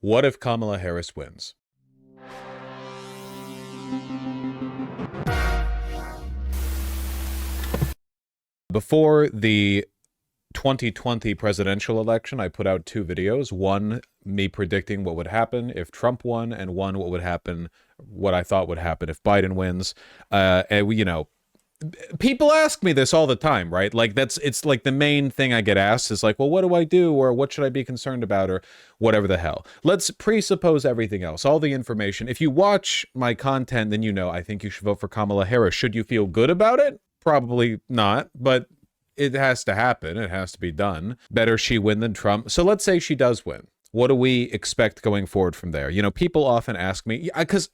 What if Kamala Harris wins? Before the 2020 presidential election, I put out two videos. One, me predicting what would happen if Trump won, and one, what I thought would happen if Biden wins. People ask me this all the time, right? Like it's like the main thing I get asked is like, well, what do I do? Or what should I be concerned about? Or whatever the hell. Let's presuppose everything else, all the information. If you watch my content, then you know I think you should vote for Kamala Harris. Should you feel good about it? Probably not, but it has to happen. It has to be done. Better she win than Trump. So let's say she does win. What do we expect going forward from there? You know, people often ask me, because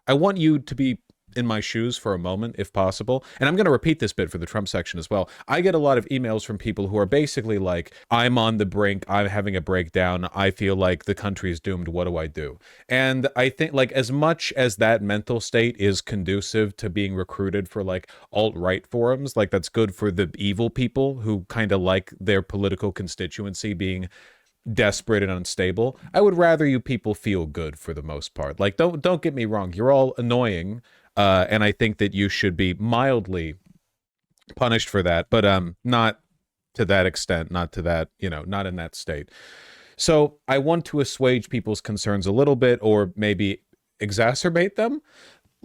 I want you to be in my shoes for a moment, if possible. And I'm going to repeat this bit for the Trump section as well. I get a lot of emails from people who are basically like, I'm on the brink, I'm having a breakdown, I feel like the country is doomed, what do I do? And I think, like, as much as that mental state is conducive to being recruited for like alt-right forums, like that's good for the evil people who kind of like their political constituency being desperate and unstable. I would rather you people feel good for the most part. Like, don't get me wrong, you're all annoying, and I think that you should be mildly punished for that, but not to that extent, not to that, not in that state. So I want to assuage people's concerns a little bit, or maybe exacerbate them.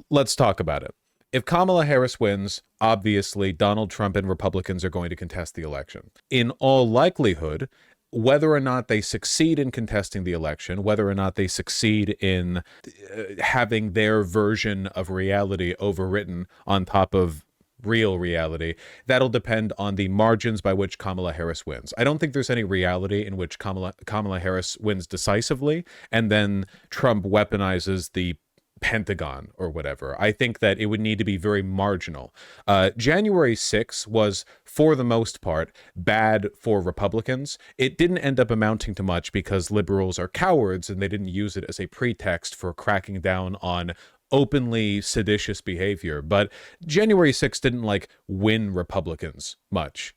Let's talk about it. If Kamala Harris wins, obviously Donald Trump and Republicans are going to contest the election. In all likelihood, whether or not they succeed in contesting the election, whether or not they succeed in having their version of reality overwritten on top of real reality, that'll depend on the margins by which Kamala Harris wins. I don't think there's any reality in which Kamala Harris wins decisively and then Trump weaponizes the Pentagon or whatever. I think that it would need to be very marginal. January 6th was, for the most part, bad for Republicans. It didn't end up amounting to much because liberals are cowards and they didn't use it as a pretext for cracking down on openly seditious behavior. But January 6th didn't like win Republicans much,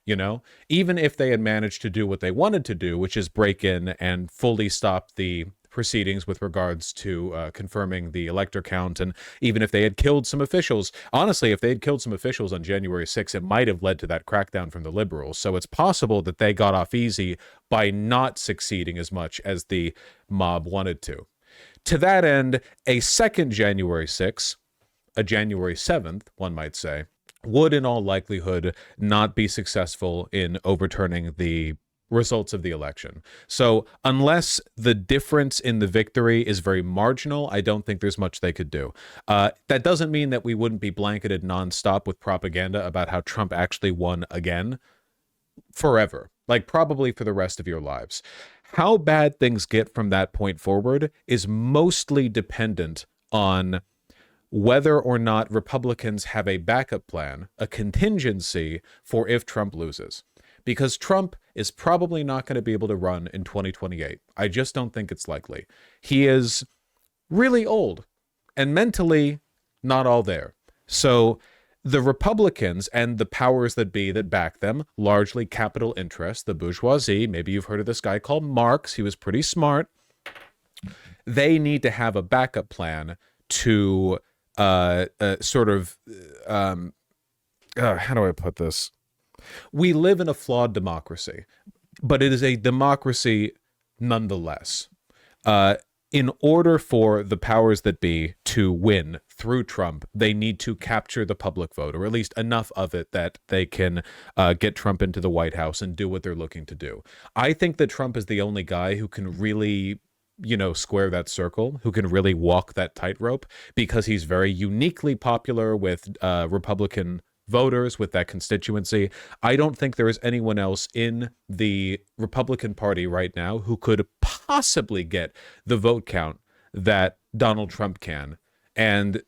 even if they had managed to do what they wanted to do, which is break in and fully stop the proceedings with regards to confirming the elector count. And even if they had killed some officials, honestly, if they had killed some officials on January 6th, it might have led to that crackdown from the liberals. So it's possible that they got off easy by not succeeding as much as the mob wanted to. To that end, a second January 6th, a January 7th, one might say, would in all likelihood not be successful in overturning the results of the election. So unless the difference in the victory is very marginal, I don't think there's much they could do. That doesn't mean that we wouldn't be blanketed nonstop with propaganda about how Trump actually won again forever, like probably for the rest of your lives. How bad things get from that point forward is mostly dependent on whether or not Republicans have a backup plan, a contingency for if Trump loses. Because Trump is probably not going to be able to run in 2028. I just don't think it's likely. He is really old and mentally not all there. So the Republicans and the powers that be that back them, largely capital interests, the bourgeoisie, maybe you've heard of this guy called Marx, he was pretty smart, they need to have a backup plan to how do I put this? We live in a flawed democracy, but it is a democracy nonetheless. In order for the powers that be to win through Trump, they need to capture the public vote, or at least enough of it that they can get Trump into the White House and do what they're looking to do. I think that Trump is the only guy who can really square that circle, who can really walk that tightrope, because he's very uniquely popular with Republican voters, with that constituency. I don't think there is anyone else in the Republican Party right now who could possibly get the vote count that Donald Trump can. And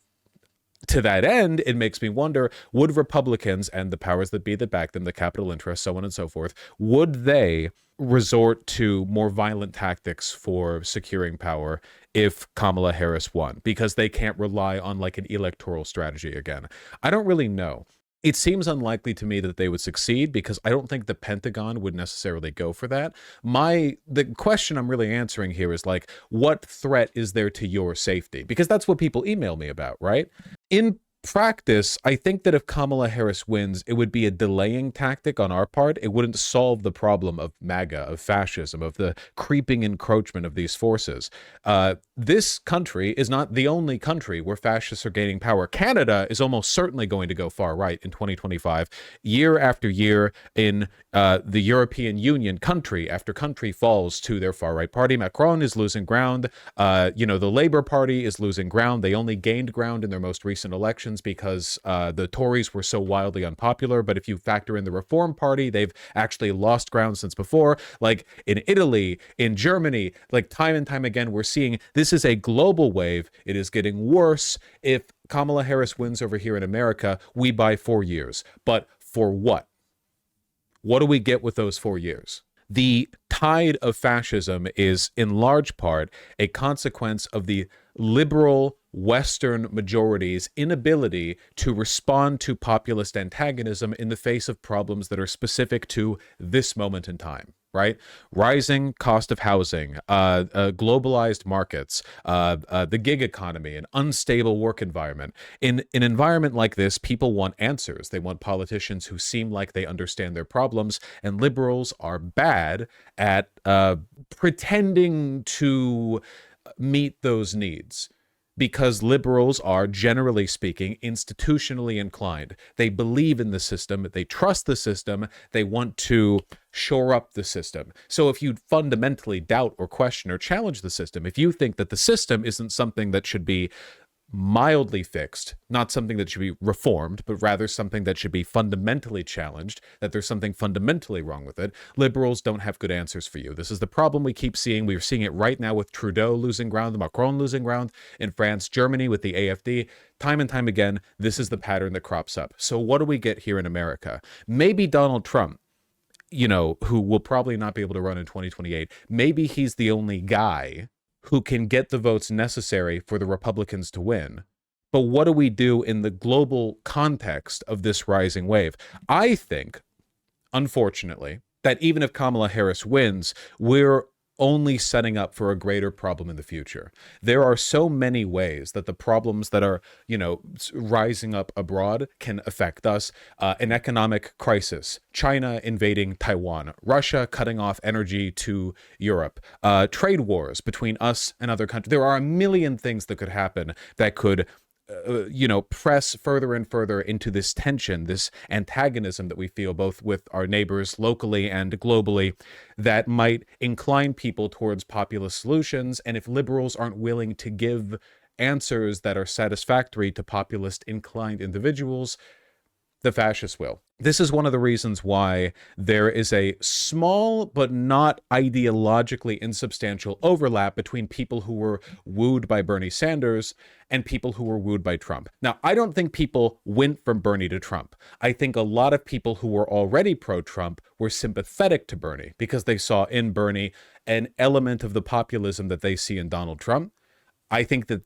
to that end, it makes me wonder, would Republicans and the powers that be that back them, the capital interests, so on and so forth, would they resort to more violent tactics for securing power if Kamala Harris won? Because they can't rely on like an electoral strategy again. I don't really know. It seems unlikely to me that they would succeed because I don't think the Pentagon would necessarily go for that. The question I'm really answering here is like, what threat is there to your safety? Because that's what people email me about, right? In practice, I think that if Kamala Harris wins, it would be a delaying tactic on our part. It wouldn't solve the problem of MAGA, of fascism, of the creeping encroachment of these forces. This country is not the only country where fascists are gaining power. Canada is almost certainly going to go far right in 2025. Year after year in the European Union, country after country falls to their far right party. Macron is losing ground. The Labour Party is losing ground. They only gained ground in their most recent elections because the Tories were so wildly unpopular. But if you factor in the Reform Party, they've actually lost ground since before. Like in Italy, in Germany, like time and time again, we're seeing this is a global wave. It is getting worse. If Kamala Harris wins over here in America, we buy 4 years. But for what? What do we get with those 4 years? The tide of fascism is in large part a consequence of the liberal Western majority's inability to respond to populist antagonism in the face of problems that are specific to this moment in time, right? Rising cost of housing, globalized markets, the gig economy, an unstable work environment. In an environment like this, people want answers. They want politicians who seem like they understand their problems, and liberals are bad at pretending to meet those needs. Because liberals are, generally speaking, institutionally inclined. They believe in the system, they trust the system, they want to shore up the system. So if you fundamentally doubt or question or challenge the system, if you think that the system isn't something that should be mildly fixed, not something that should be reformed, but rather something that should be fundamentally challenged, that there's something fundamentally wrong with it, liberals don't have good answers for you. This is the problem we keep seeing. We're seeing it right now with Trudeau losing ground, Macron losing ground in France, Germany with the AfD. Time and time again, this is the pattern that crops up. So what do we get here in America? Maybe Donald Trump, who will probably not be able to run in 2028, maybe he's the only guy who can get the votes necessary for the Republicans to win. But what do we do in the global context of this rising wave? I think, unfortunately, that even if Kamala Harris wins, we're only setting up for a greater problem in the future. There are so many ways that the problems that are, rising up abroad can affect us. An economic crisis, China invading Taiwan, Russia cutting off energy to Europe, trade wars between us and other countries. There are a million things that could happen that could press further and further into this tension, this antagonism that we feel both with our neighbors locally and globally, that might incline people towards populist solutions. And if liberals aren't willing to give answers that are satisfactory to populist inclined individuals, the fascists will. This is one of the reasons why there is a small but not ideologically insubstantial overlap between people who were wooed by Bernie Sanders and people who were wooed by Trump. Now, I don't think people went from Bernie to Trump. I think a lot of people who were already pro-Trump were sympathetic to Bernie because they saw in Bernie an element of the populism that they see in Donald Trump. I think that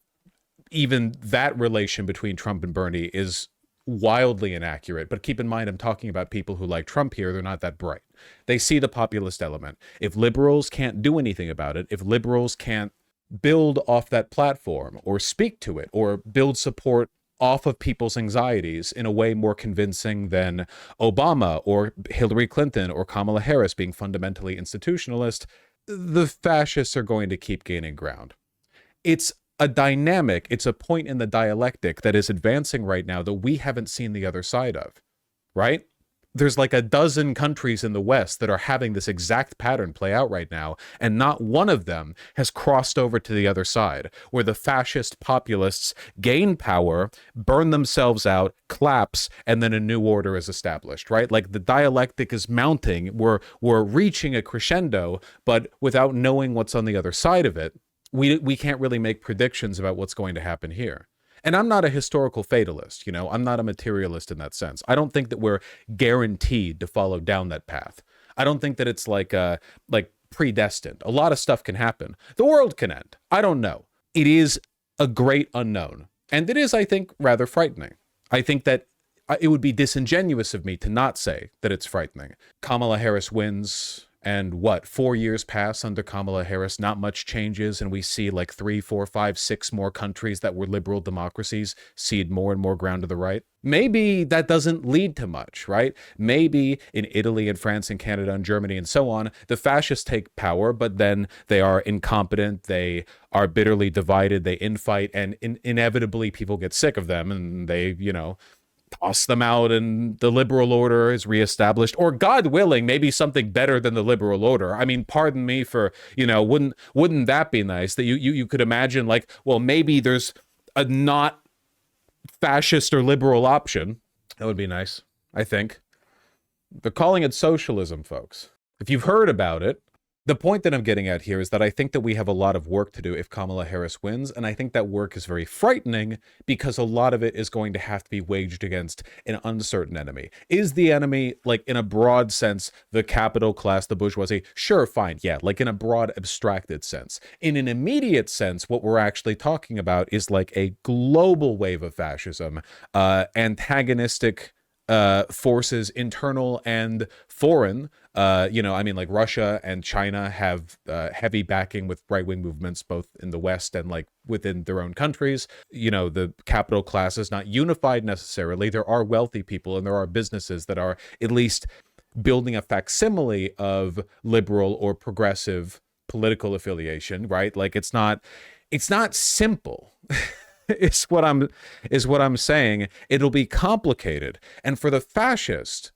even that relation between Trump and Bernie is wildly inaccurate, but keep in mind, I'm talking about people who like Trump here. They're not that bright. They see the populist element. If liberals can't do anything about it, if liberals can't build off that platform or speak to it or build support off of people's anxieties in a way more convincing than Obama or Hillary Clinton or Kamala Harris being fundamentally institutionalist, the fascists are going to keep gaining ground. It's a dynamic, it's a point in the dialectic that is advancing right now that we haven't seen the other side of, right? There's like a dozen countries in the West that are having this exact pattern play out right now, and not one of them has crossed over to the other side, where the fascist populists gain power, burn themselves out, collapse, and then a new order is established, right? Like the dialectic is mounting, we're reaching a crescendo, but without knowing what's on the other side of it, we can't really make predictions about what's going to happen here. And I'm not a historical fatalist, I'm not a materialist in that sense. I don't think that we're guaranteed to follow down that path. I don't think that it's like predestined. A lot of stuff can happen. The world can end. I don't know. It is a great unknown. And it is, I think, rather frightening. I think that it would be disingenuous of me to not say that it's frightening. Kamala Harris wins, and what, 4 years pass under Kamala Harris, not much changes, and we see like 3, 4, 5, 6 more countries that were liberal democracies cede more and more ground to the right. Maybe that doesn't lead to much, right? Maybe in Italy and France and Canada and Germany and so on, the fascists take power, but then they are incompetent, they are bitterly divided, they infight, and inevitably people get sick of them, and they, toss them out and the liberal order is reestablished, or God willing, maybe something better than the liberal order. I mean, pardon me for, wouldn't that be nice that you could imagine, like, well, maybe there's a not fascist or liberal option. That would be nice, I think. They're calling it socialism, folks. If you've heard about it, the point that I'm getting at here is that I think that we have a lot of work to do if Kamala Harris wins, and I think that work is very frightening because a lot of it is going to have to be waged against an uncertain enemy. Is the enemy, like in a broad sense, the capital class, the bourgeoisie? Sure, fine, yeah, like in a broad abstracted sense. In an immediate sense, what we're actually talking about is like a global wave of fascism, antagonistic forces, internal and foreign. Like Russia and China have heavy backing with right-wing movements, both in the West and like within their own countries. The capital class is not unified necessarily. There are wealthy people and there are businesses that are at least building a facsimile of liberal or progressive political affiliation, right? Like it's not simple. is what I'm saying. It'll be complicated. And for the fascist,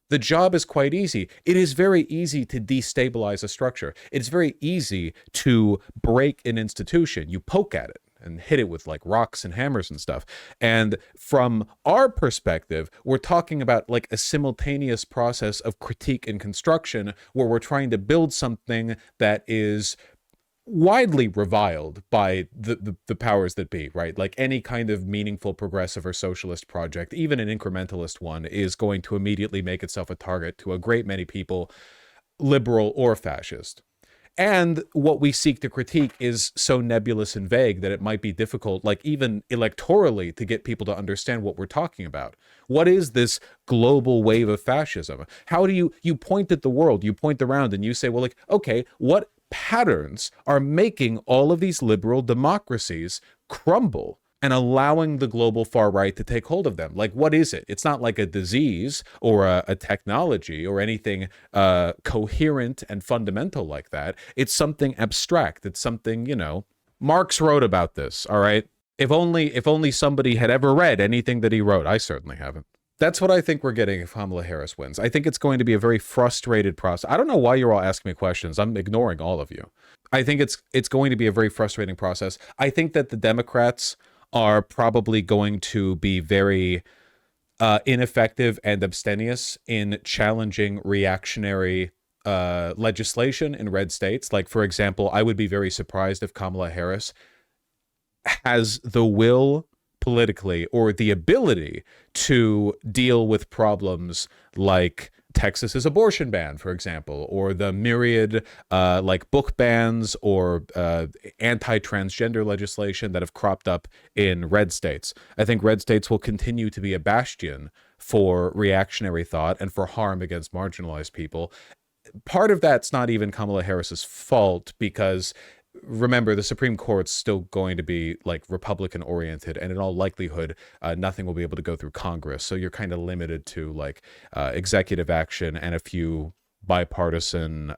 the job is quite easy. It is very easy to destabilize a structure. It's very easy to break an institution. You poke at it and hit it with like rocks and hammers and stuff. And from our perspective, we're talking about like a simultaneous process of critique and construction where we're trying to build something that is widely reviled by the powers that be, right? Like any kind of meaningful progressive or socialist project, even an incrementalist one, is going to immediately make itself a target to a great many people, liberal or fascist. And what we seek to critique is so nebulous and vague that it might be difficult, like even electorally, to get people to understand what we're talking about. What is this global wave of fascism? How do you point at the world, you point around and you say, well, like, okay, what patterns are making all of these liberal democracies crumble and allowing the global far right to take hold of them? Like, what is it? It's not like a disease or a technology or anything coherent and fundamental like that. It's something abstract. It's something, Marx wrote about this, all right? If only somebody had ever read anything that he wrote. I certainly haven't. That's what I think we're getting if Kamala Harris wins. I think it's going to be a very frustrated process. I don't know why you're all asking me questions. I'm ignoring all of you. I think it's going to be a very frustrating process. I think that the Democrats are probably going to be very ineffective and abstemious in challenging reactionary legislation in red states. Like, for example, I would be very surprised if Kamala Harris has the will politically or the ability to deal with problems like Texas's abortion ban, for example, or the myriad like book bans or anti-transgender legislation that have cropped up in red states. I think red states will continue to be a bastion for reactionary thought and for harm against marginalized people. Part of that's not even Kamala Harris's fault, because remember, the Supreme Court's still going to be like Republican oriented, and in all likelihood, nothing will be able to go through Congress. So you're kind of limited to like executive action and a few bipartisan,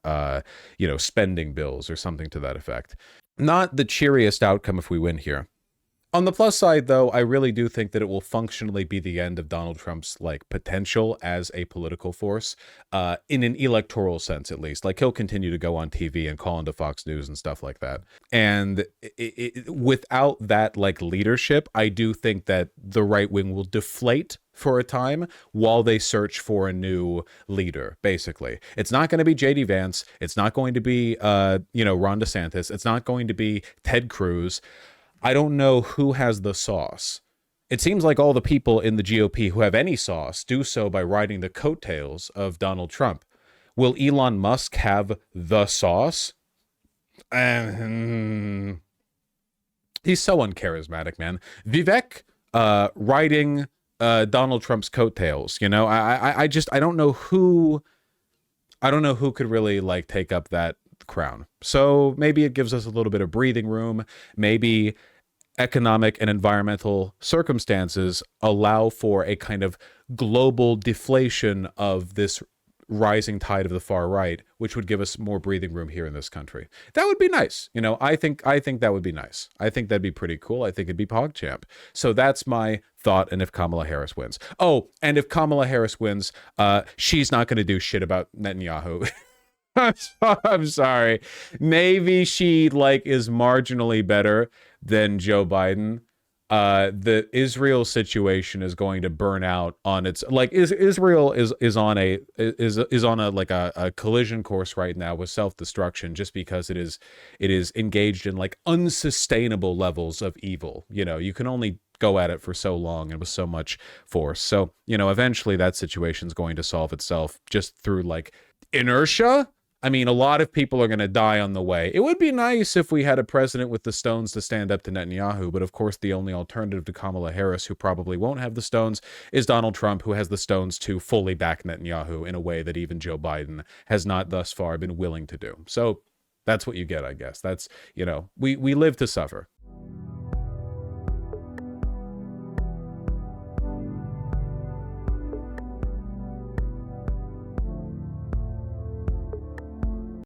spending bills or something to that effect. Not the cheeriest outcome if we win here. On the plus side, though, I really do think that it will functionally be the end of Donald Trump's like potential as a political force, in an electoral sense, at least. Like, he'll continue to go on TV and call into Fox News and stuff like that. And without that like leadership, I do think that the right wing will deflate for a time while they search for a new leader. Basically, it's not going to be JD Vance. It's not going to be Ron DeSantis. It's not going to be Ted Cruz. I don't know who has the sauce. It seems like all the people in the GOP who have any sauce do so by riding the coattails of Donald Trump. Will Elon Musk have the sauce? He's so uncharismatic, man. Vivek riding Donald Trump's coattails. You know, I just I don't know who could really like take up that crown. So maybe it gives us a little bit of breathing room. Maybe economic and environmental circumstances allow for a kind of global deflation of this rising tide of the far right, which would give us more breathing room here in this country. That would be nice. You know, I think that would be nice. I think that'd be pretty cool. I think it'd be PogChamp. So that's my thought. And if Kamala Harris wins, oh, and if Kamala Harris wins, she's not going to do shit about Netanyahu. I'm sorry. Maybe she like is marginally better than Joe Biden. The Israel situation is going to burn out on its like Israel is on a like a collision course right now with self-destruction just because it is engaged in like unsustainable levels of evil. You know, you can only go at it for so long and with so much force. So, you know, eventually that situation's going to solve itself just through like inertia. I mean, a lot of people are going to die on the way. It would be nice if we had a president with the stones to stand up to Netanyahu, but of course the only alternative to Kamala Harris, who probably won't have the stones, is Donald Trump, who has the stones to fully back Netanyahu in a way that even Joe Biden has not thus far been willing to do. So that's what you get, I guess. That's, you know, we live to suffer.